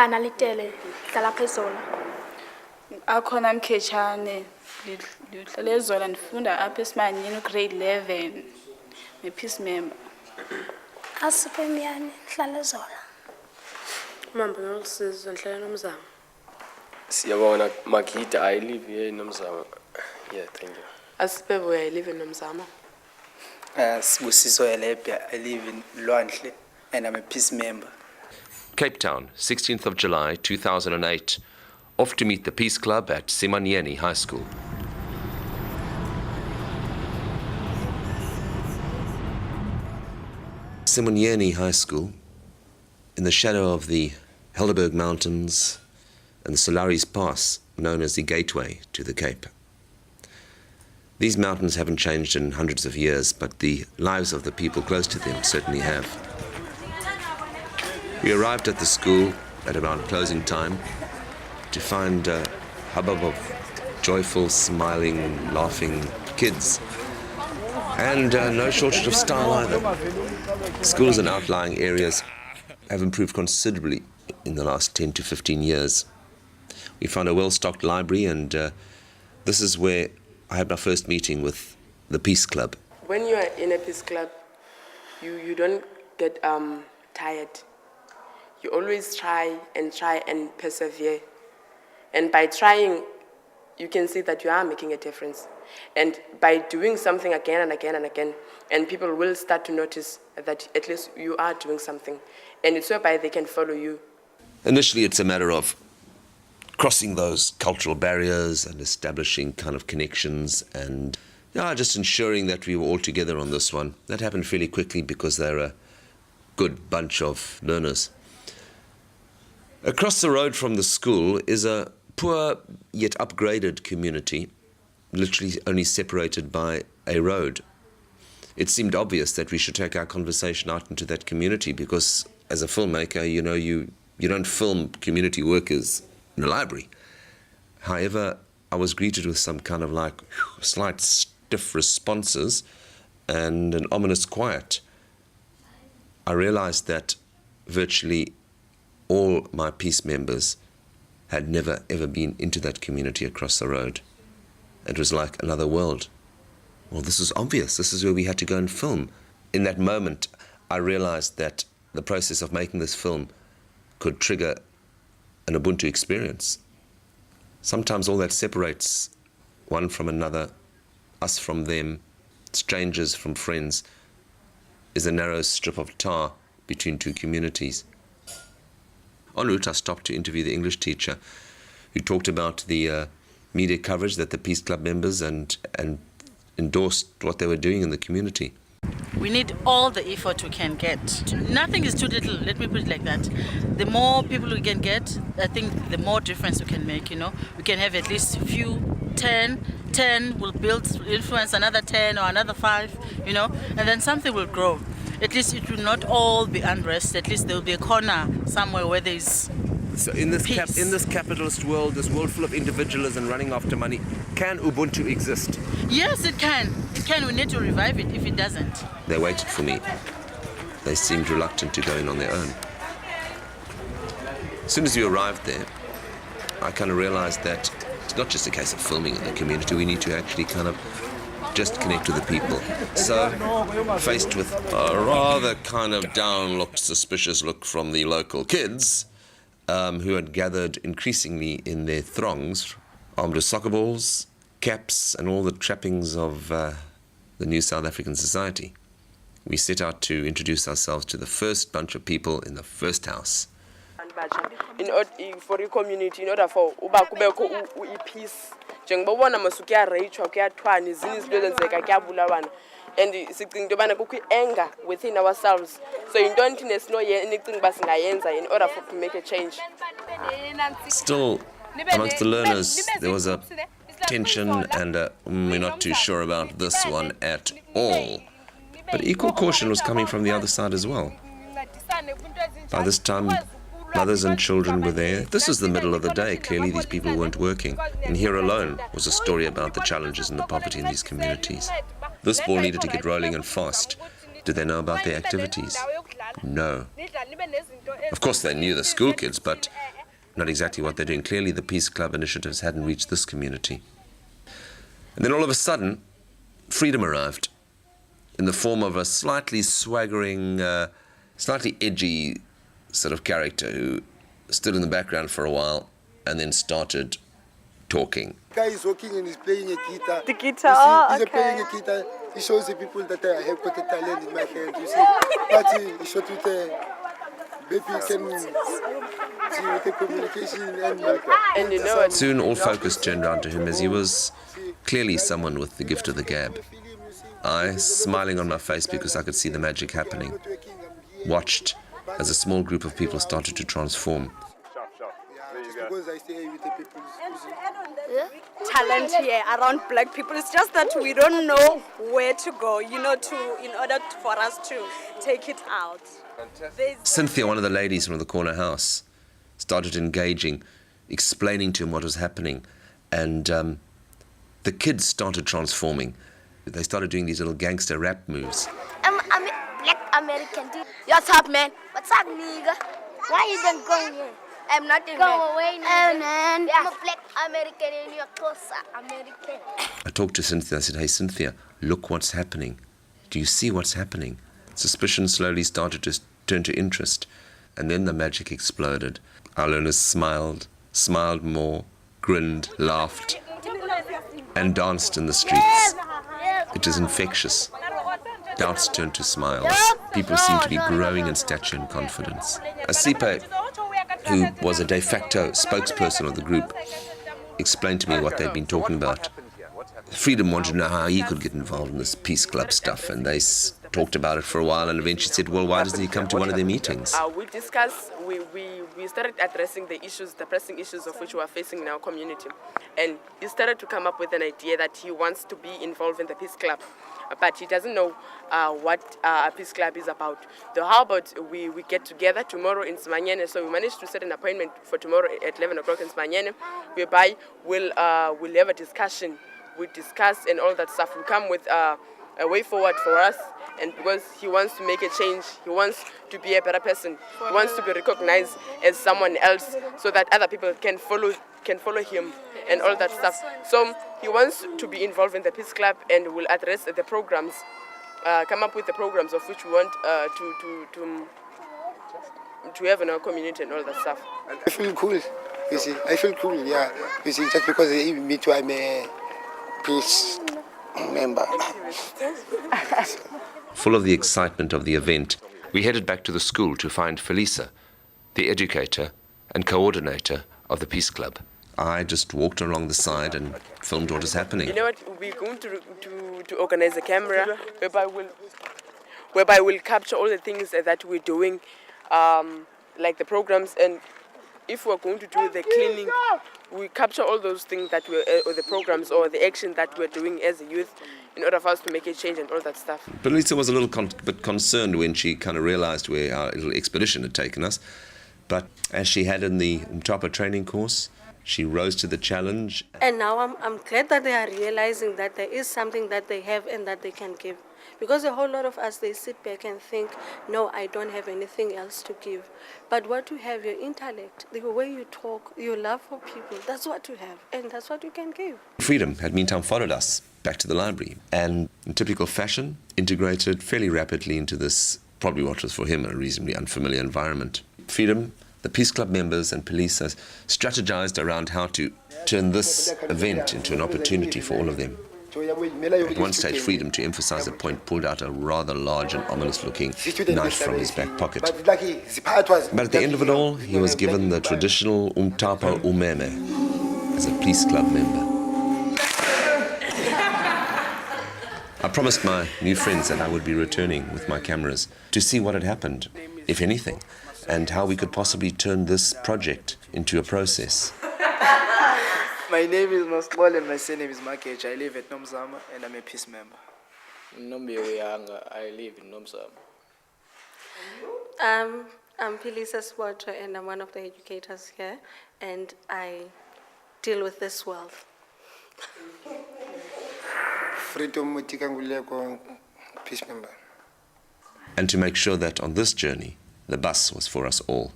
nalitele hlala phezolo. Akhona Mkhetshane lihlala eZola ndifunda apha eSimanyene grade 11 ne-peace member. Simanyene hlala eZola. Mamba nokusizwa ndihlala noMzamo. Siyabona Makita, I live here in Nomzamo. Yeah, thank you. Asipebo I live in Nomzamo. Sibusiso Elebia, I live in Lwandle and I'm a peace member. Cape Town, 16th of July 2008. Off to meet the Peace Club at Simanyene High School. Simanyene High School, in the shadow of the Helderberg Mountains and the Solaris Pass, known as the gateway to the Cape. These mountains haven't changed in hundreds of years, but the lives of the people close to them certainly have. We arrived at the school at around closing time to find a hubbub of joyful, smiling, laughing kids. And no shortage of style either. Schools in outlying areas have improved considerably in the last 10 to 15 years. We found a well-stocked library, and this is where I had my first meeting with the Peace Club. When you are in a Peace Club, you don't get tired. You always try and persevere. And by trying, you can see that you are making a difference. And by doing something again and again and again, and people will start to notice that at least you are doing something. And it's whereby they can follow you. Initially, it's a matter of crossing those cultural barriers and establishing kind of connections and just ensuring that we were all together on this one. That happened fairly quickly because they're a good bunch of learners. Across the road from the school is a poor yet upgraded community, literally only separated by a road. It seemed obvious that we should take our conversation out into that community because as a filmmaker, you don't film community workers in a library. However, I was greeted with some kind of slight stiff responses and an ominous quiet. I realized that virtually all my peace members had never ever been into that community across the road. It was like another world. Well, this is obvious. This is where we had to go and film. In that moment, I realized that the process of making this film could trigger an Ubuntu experience. Sometimes all that separates one from another, us from them, strangers from friends, is a narrow strip of tar between two communities. En route, I stopped to interview the English teacher who talked about the media coverage that the Peace Club members and endorsed what they were doing in the community. We need all the effort we can get. Nothing is too little, let me put it like that. The more people we can get, I think the more difference we can make, We can have at least a few, 10 will influence another 10 or another 5, and then something will grow. At least it will not all be unrest. At least there will be a corner somewhere where there is So in this peace. capitalist world, this world full of individualism running after money, can Ubuntu exist? Yes, it can. It can. We need to revive it if it doesn't. They waited for me. They seemed reluctant to go in on their own. As soon as we arrived there, I kind of realized that it's not just a case of filming in the community. We need to actually kind of just connect with the people. So, faced with a rather kind of down look, suspicious look from the local kids, who had gathered increasingly in their throngs, armed with soccer balls, caps, and all the trappings of the new South African society. We set out to introduce ourselves to the first bunch of people in the first house. In order for the community, in order for peace, and anger within ourselves. So you don't need to know anything but in order to make a change. Still, amongst the learners, there was a tension and we're not too sure about this one at all. But equal caution was coming from the other side as well. By this time, mothers and children were there. This was the middle of the day. Clearly, these people weren't working. And here alone was a story about the challenges and the poverty in these communities. This ball needed to get rolling and fast. Did they know about their activities? No. Of course, they knew the school kids, but not exactly what they're doing. Clearly the Peace Club initiatives hadn't reached this community. And then all of a sudden, freedom arrived in the form of a slightly swaggering, slightly edgy sort of character who stood in the background for a while and then started talking. Guy is walking and he's playing a guitar. The guitar, He's okay. playing a guitar. He shows the people that I have got a talent in my hand. You see, but he shot with a maybe you can see with the communication and you know what? Soon all focus turned around to him as he was clearly someone with the gift of the gab. I, smiling on my face because I could see the magic happening, watched as a small group of people started to transform. just because I stay with the people. Talent here around black people. It's just that we don't know where to go, in order for us to take it out. Cynthia, one of the ladies from the corner house, started engaging, explaining to him what was happening, and the kids started transforming. They started doing these little gangster rap moves. I'm black American dude. What's up, man? What's up, nigga? Why you then going here? I'm not in Go away, nigga. Man. I'm a black American and you're closer American. I talked to Cynthia. I said, hey, Cynthia, look what's happening. Do you see what's happening? Suspicion slowly started to turn to interest. And then the magic exploded. Our learners smiled more, grinned, laughed, and danced in the streets. It was infectious. Doubts turned to smiles. People seemed to be growing in stature and confidence. Asipe, who was a de facto spokesperson of the group, explained to me what they'd been talking about. Freedom wanted to know how he could get involved in this Peace Club stuff, and they talked about it for a while and eventually said, well, why doesn't he come to one of their meetings? We discussed, we started addressing the issues, the pressing issues of which we are facing in our community. And he started to come up with an idea that he wants to be involved in the Peace Club, but he doesn't know what a Peace Club is about. So how about we get together tomorrow in Simanyene? So we managed to set an appointment for tomorrow at 11 o'clock in Simanyene, whereby we'll have a discussion. We discuss and all that stuff. We come with a way forward for us, and because he wants to make a change, he wants to be a better person, he wants to be recognized as someone else, so that other people can follow him and all that stuff. So he wants to be involved in the Peace Club and will address the programs, come up with the programs of which we want to have in our community and all that stuff. I feel cool. You see, I feel cool. Yeah. You see, just because me too, I'm a peace member. Full of the excitement of the event, we headed back to the school to find Felisa, the educator and coordinator of the Peace Club. I just walked along the side and filmed what was happening. You know what? We're going to organize a camera whereby we'll capture all the things that we're doing, like the programs, and if we're going to do the cleaning, we capture all those things that or the programs or the action that we're doing as a youth, in order for us to make a change and all that stuff. But Lisa was a little bit concerned when she kind of realized where our little expedition had taken us. But as she had in the Umtapa training course, she rose to the challenge. And now I'm glad that they are realizing that there is something that they have and that they can give. Because a whole lot of us, they sit back and think, no, I don't have anything else to give. But what you have, your intellect, the way you talk, your love for people, that's what you have, and that's what you can give. Freedom had meantime followed us back to the library, and in typical fashion, integrated fairly rapidly into this, probably what was for him a reasonably unfamiliar environment. Freedom, the Peace Club members and police strategized around how to turn this event into an opportunity for all of them. At one stage, Freedom, to emphasize the point, pulled out a rather large and ominous-looking knife from his back pocket. But at the end of it all, he was given the traditional Umtapa Umeme as a Peace Club member. I promised my new friends that I would be returning with my cameras to see what had happened, if anything, and how we could possibly turn this project into a process. My name is Masbol and my surname is Makech. I live at Nomzama and I'm a peace member. I live in Nomzama. I'm Felisa Swato and I'm one of the educators here, and I deal with this world. Freedom Mutikanguleko, peace member. And to make sure that on this journey, the bus was for us all.